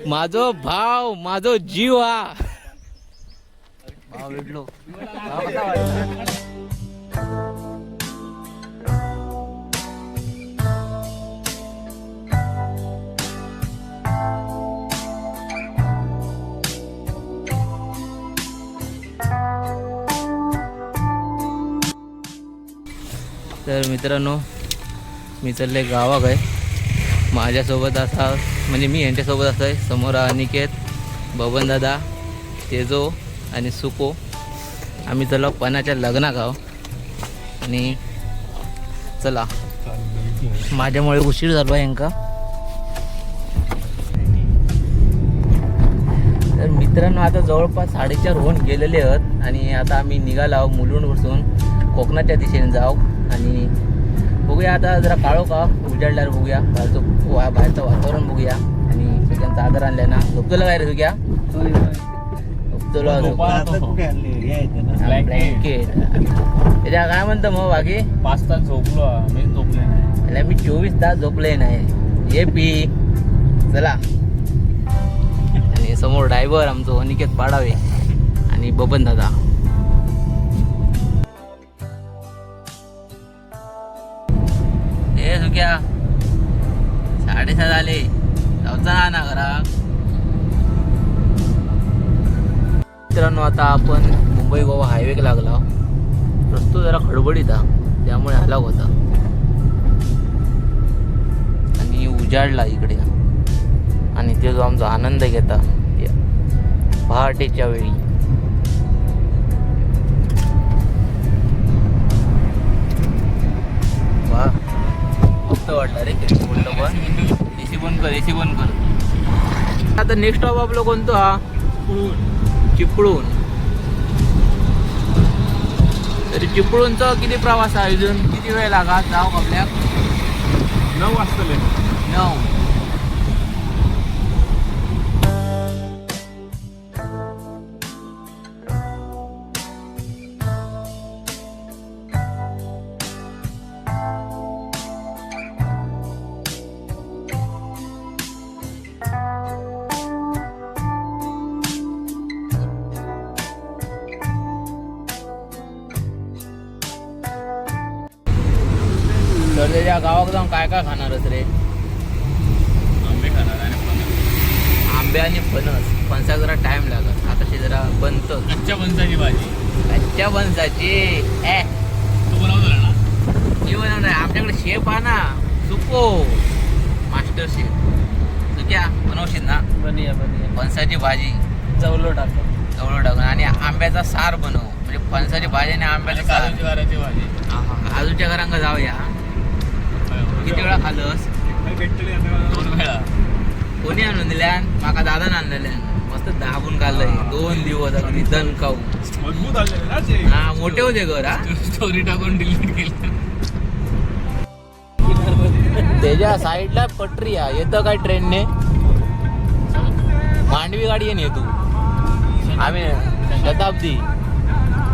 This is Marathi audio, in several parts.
माझो भाव माझो जीव हा भाव भेटलो. तर मित्रांनो मी चालले गावाक आहे. माझ्यासोबत असा म्हणजे मी यांच्यासोबत असं आहे. समोर अनिकेत, बबन दादा, तेजो आणि सुको. आम्ही चला पणाच्या लग्नाक आहो आणि चला माझ्यामुळे उशीर झालो आहे यांका. तर मित्रांनो आता जवळपास 4:30 होऊन गेलेले आहेत आणि आता आम्ही निघालो आहोत मुलुंडपासून कोकणाच्या दिशेने जाऊ. आणि बघूया आता जरा काळो का उजाडल्यावर बघूया बाहेरचं वातावरण बघूया. आणि सगळ्यांचा आदर आणलाय ना. झोपतोला काय रे तुझ्या झोपतोला ब्लँकेट त्याच्या काय म्हणतं मग बाकी 5 तास झोपलो मी झोपले. मी 24 तास झोपले नाही. ये पी चला. आणि समोर ड्रायव्हर आमचो अनिकेत पाडावे आणि बबन दादा. हे सुक्या 6:30 झाले. जाऊचा ना घरा. मित्रांनो आता आपण मुंबई गोवा हायवेक लागला. रस्तो जरा खडबडीत हा त्यामुळे हलाक होता आणि उजाडला इकडे. आणि ते जो आमचा आनंद घेता पहाटेच्या वेळी. वा मस्त वाटलं रे. बोललं पण एसी बंद कर, एसी बंद कर. आता नेक्स्ट स्टॉप आपलं कोणतं हा चिपळूण. तरी चिपळूणचा किती प्रवास आहे अजून किती वेळ लागा जाऊ आपल्या 9 वाजता 9. तर त्याच्या गावात जाऊन काय काय खाणारच रे. आंबे खाणार आणि फणस. आंबे आणि फणस. फणसाक जरा टाइम लागत. आता ते जरा बनतं. कच्च्या फणसाची भाजी. कच्च्या फणसाची तू बनवतो ना. मी बनवणार. आमच्याकडे शेफ आहे ना सुको मास्टर शेफ. तू क्या बनवशील ना. बनिया बनिया. फणसाची भाजी जवळ टाकून आणि आंब्याचा सार बनव. म्हणजे फणसाची भाजी आणि आंब्याचा सार. काजूची भाजी. काजूच्या घरांका जाऊया. किती वेळा खाल्लंस. 2 वेळा. कोणी आणून दिल्यान. माका दादान आणलेल्या. मस्त दाबून खाल्लंय 2 दिवस अगदी दण खाऊ. मजबूत आले. हा मोठे होते घर. हा स्टोरी टाकून डिलीट केलं. त्याच्या साईडला पटरी आहे. येतं काय ट्रेनने मांडवी गाडी येऊन येतो. आम्ही शताब्दी.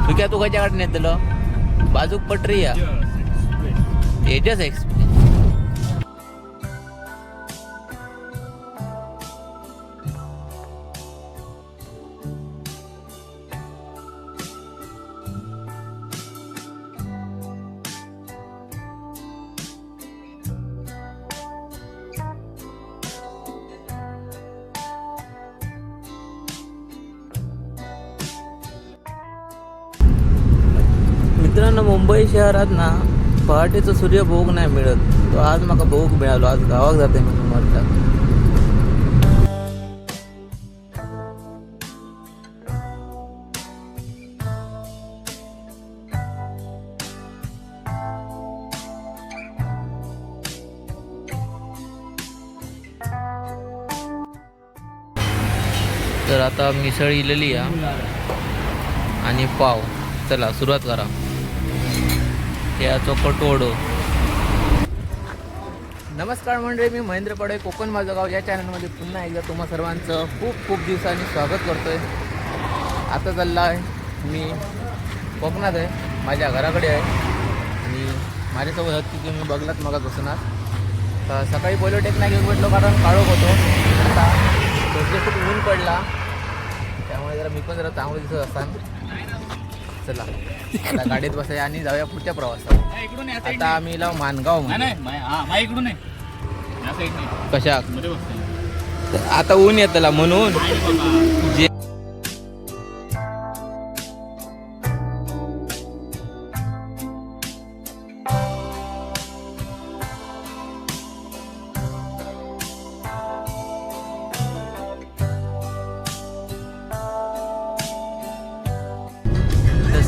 तू काय तू खयच्या गाडी नेतलं. बाजूक पटरी आहे. तेजस एक्सप्रेस. मित्रांनो मुंबई शहरात ना पहाटेचं सूर्य भोग नाही मिळत. तो आज मला भोग मिळालो. आज गावात जाते मी तुम्हाला. तर आता मिसळ इलेली आणि पाव. चला सुरुवात करा. त्याचं कटोड. नमस्कार मंडळी, मी महेंद्र पडे, कोकण माझं गाव या चॅनलमध्ये पुन्हा एकदा तुम्हा सर्वांचं खूप खूप दिवसांनी स्वागत करतो आहे. आता चालला आहे मी कोकणात आहे माझ्या घराकडे आहे आणि माझ्यासोबत हत्ती तुम्ही बघलात मग बसणार. सकाळी पॉलिटेक्निक घेऊन भेटलो कारण काळोख होतो. आता तोच खूप ऊन पडला त्यामुळे जरा मी पण जरा चांगलं दिसत असताना. चला आता गाडीत बसायला आणि जाऊया पुढच्या प्रवासात. आता आम्ही लाव मानगाव इकडून कशा आता ऊन येतला म्हणून जे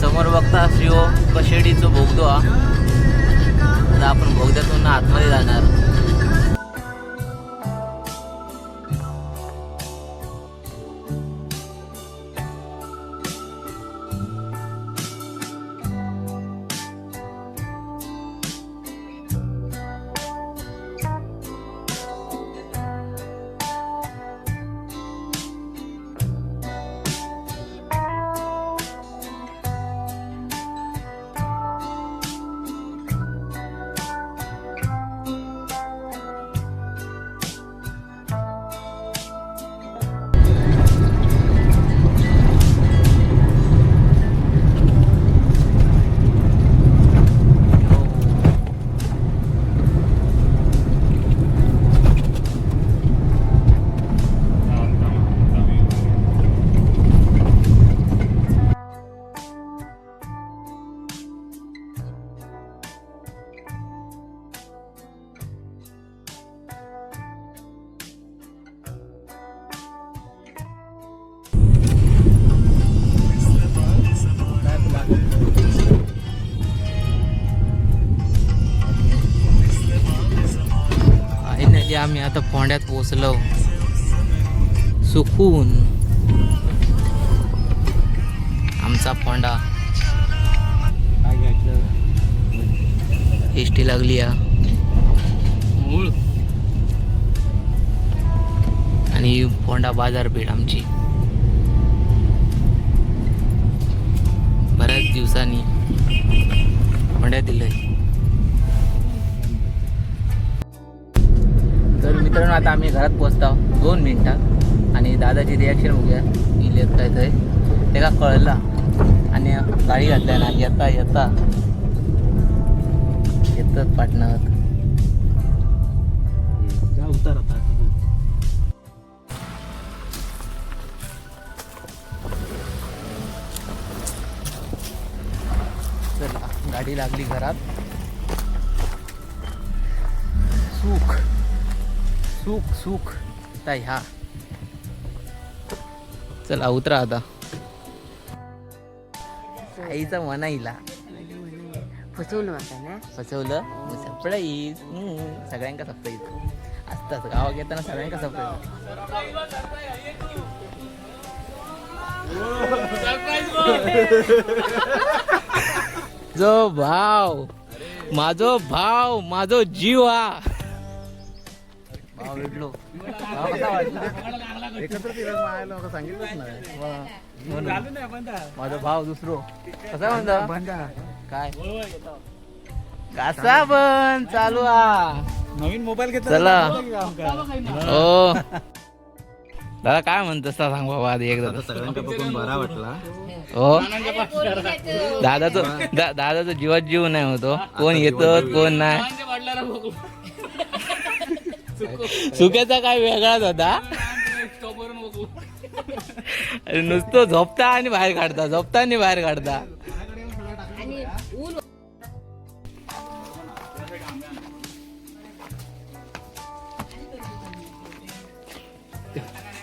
समोर बघता शिव कशेडीचं बोगदो हा. आता आपण बोगद्यातून आतमध्ये जाणार. आम्ही आता फोंड्यात पोहोचलो. सुकून आमचा फोंडा. एसटी लागली आणि फोंडा बाजारपेठ आमची. बऱ्याच दिवसांनी फोंड्यात दिलंय. तर मित्रांनो आता आम्ही घरात पोहोचतो 2 मिनिटात आणि दादाची रिॲक्शन बघूया. इलेत काय ते का कळला आणि गाडी घातल्या ना येता येता येतात पाटणात. उतार आता चला गाडी लागली घरात. सुख सुख सुख ताई हा. चला उतरा आता. आईचा मना हिला फसवलं आता ना. फसवलं सरप्राईज. सगळ्यांका सरप्राईज असतात गावात येताना सगळ्यांका सरप्राईज. जो भाव माझो भाव माझो जीव हा. भाव भेटलो. भाव कसा वाटला? एकत्र सांगितलंच नाही. माझा भाव दुसरो कसा म्हणता काय कसा पण चालू हा. नवीन मोबाईल घेतला. चला हो दादा काय म्हणतस सांग बाबा आधी एकदा. सगळ्यांका बघून बरा वाटला. हो दादाचा जीवात जीव नाही होतो. कोण येतं कोण नाही. सुक्याचा काय वेगळाच होता. नुसतं झोपता आणि बाहेर काढता झोपता आणि बाहेर काढता.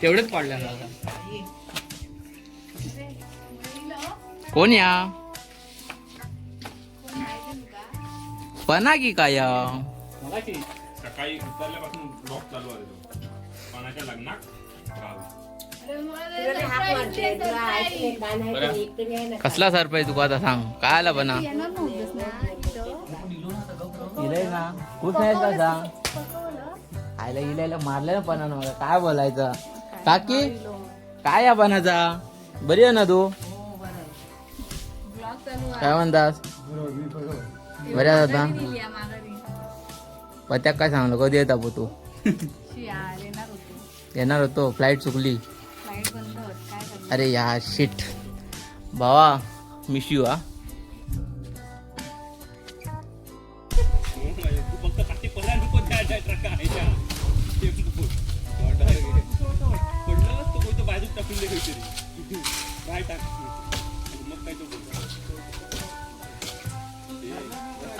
तेवढेच पडल्या कोण या पना की काय सकाळी उतरल्यापासून ब्लॉक चालू आहे. पाण्याच्या लग्नात कसला सरप्राईज तुका आता सांग काय आला बना इलाय ना खुश नाही का सांग. आयला इलायला मारलं ना पणानं मला काय बोलायचं. काकी काय या बनाचा बरी आहे ना तू. काय म्हणतास बऱ्या होता पत्याक काय सांगलो कधी येता पो तू येणार होतो फ्लाईट चुकली अरे या शिट भावा मिस यू हा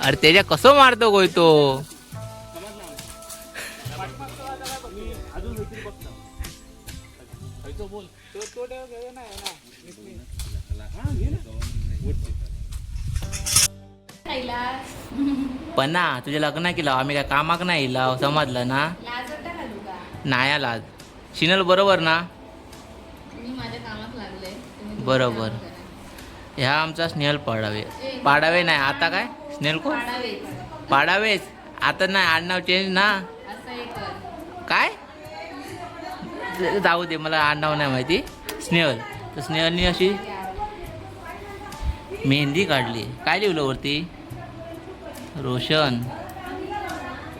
अरे त्याच्या कसं मारतो कोय तो पन्ना तुझे लग्न केलं आम्ही काय कामाक नाही इला समजलं ना नाया लाज शिनल बरोबर ना बरोबर ह्या आमचा स्नेहल पाडावे नाही आता काय स्नेहल कोण पाडावेच आता नाही आडनाव चेंज ना काय जाऊ दे मला आडनाव नाही माहिती स्नेहल तर स्नेहलनी अशी मेहंदी काढली काय लिहिलं वरती रोशन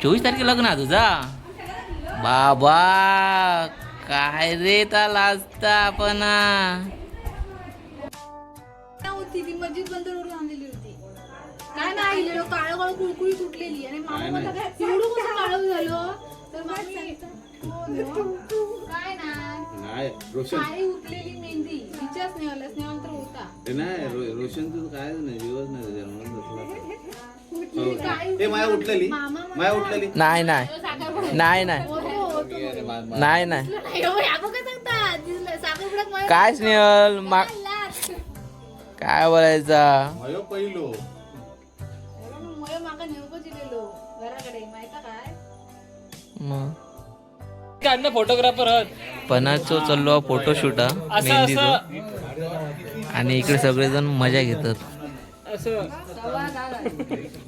24 तारखेला लग्न आहे तुझा बाबा काय रे त्या लाजता आपण होती ती मस्जिद बंदरवरून आणलेली होती काय नाही काळं काळं कुळकुळी तुटलेली आणि मामा मला काय एवढं कसं काळं झालं तर मामी काय नाही काळी उठलेली मेहंदी तिच्या स्नेहाला तर होता नाही रोशन काय नाही दिवस काळी माया उठलेली माया उठलेली नाही नाही नाही नाही नाही नाही साखरपुड्यात काय स्नेहल काय बोलायचा मयो पहिलो माका नेवको दिलेलो घराकडे माहिती काय मग काढणं फोटोग्राफर पणाचो चाललो फोटोशूट हा मेहंदीचो आणि इकडे सगळेजण मजा घेतात असं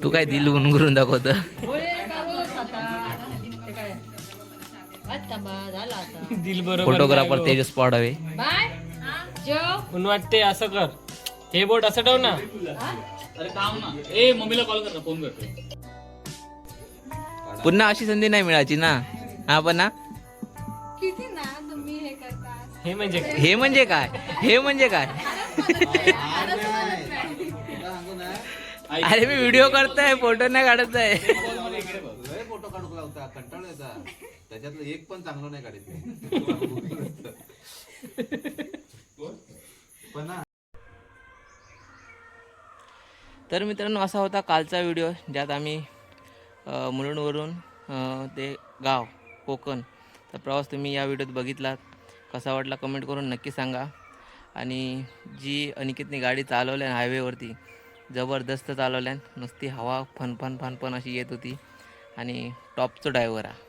तू काय दिल गुणगुरून दाखवत दिल बरोबर फोटोग्राफर तेजस पाडावे म्हणून वाटते असं कर हे बोट असं ठेव ना अरे काम ना ए मम्मीला कॉल कर ना फोन करतो पुन्हा अशी संधी नाही मिळायची ना हा पण ना किती ना तुम्ही हे करता हे म्हणजे काय? हे म्हणजे काय हे म्हणजे काय अरे मी व्हिडिओ करताय फोटो नाही काढत आहे फोटो काढू लावता कंटाळू येता त्याच्यातलं एक पण चांगलं नाही काढत पण तर मित्रांनो असा होता कालचा व्हिडिओ ज्यात आम्ही मुलुंडवरून ते गाव कोकण तर प्रवास तुम्ही या व्हिडिओत बघितलात कसा वाटला कमेंट करून नक्की सांगा आणि जी अनिकेतने गाडी चालवल्या हायवेवरती जबरदस्त चालवल्या नुसती हवा फन अशी येत होती आणि टॉपचं ड्रायव्हर आहे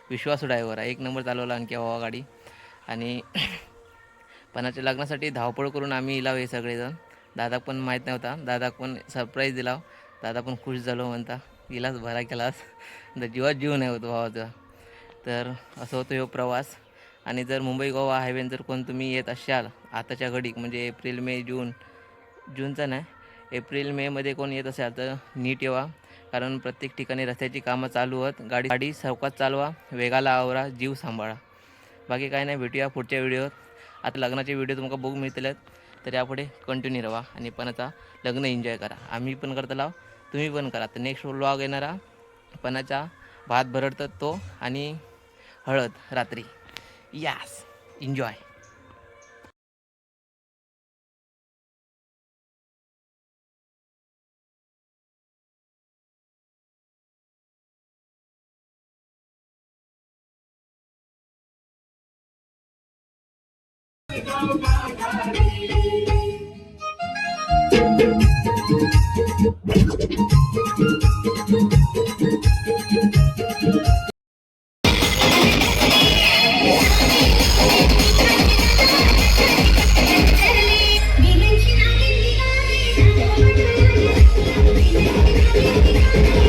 विश्वासू ड्रायव्हर आहे एक नंबर चालवला आणखी हवा गाडी आणि पणाच्या लग्नासाठी धावपळ करून आम्ही इलाव हे सगळेजण दादा पण माहीत नव्हता दादा पण सरप्राईज दिला दादा पण खुश झालो म्हणता गेलास भरा केलास तर जीवात जीव नाही होतो भावाचा तर असं होतं ह्यो प्रवास आणि जर मुंबई गोवा हायवेन जर कोण तुम्ही येत असाल आताच्या घडीक म्हणजे एप्रिल मे जूनचा नाही एप्रिल मेमध्ये कोण येत असाल तर नीट येवा कारण प्रत्येक ठिकाणी रस्त्याची कामं चालू आहेत गाडी सावकाश चालवा वेगाला आवरा जीव सांभाळा बाकी काय नाही भेटूया पुढच्या व्हिडिओत आता लग्नाचे व्हिडिओ तुम्हाला बघू मिळतील तर यापुढे कंटिन्यू राहा आणि पण आता लग्न एन्जॉय करा आम्ही पण करता लाव तुम्ही पण करा तर नेक्स्ट व्लॉग येणारा पणाचा भात भरडतात तो आणि हळद रात्री यास एन्जॉय Thank you.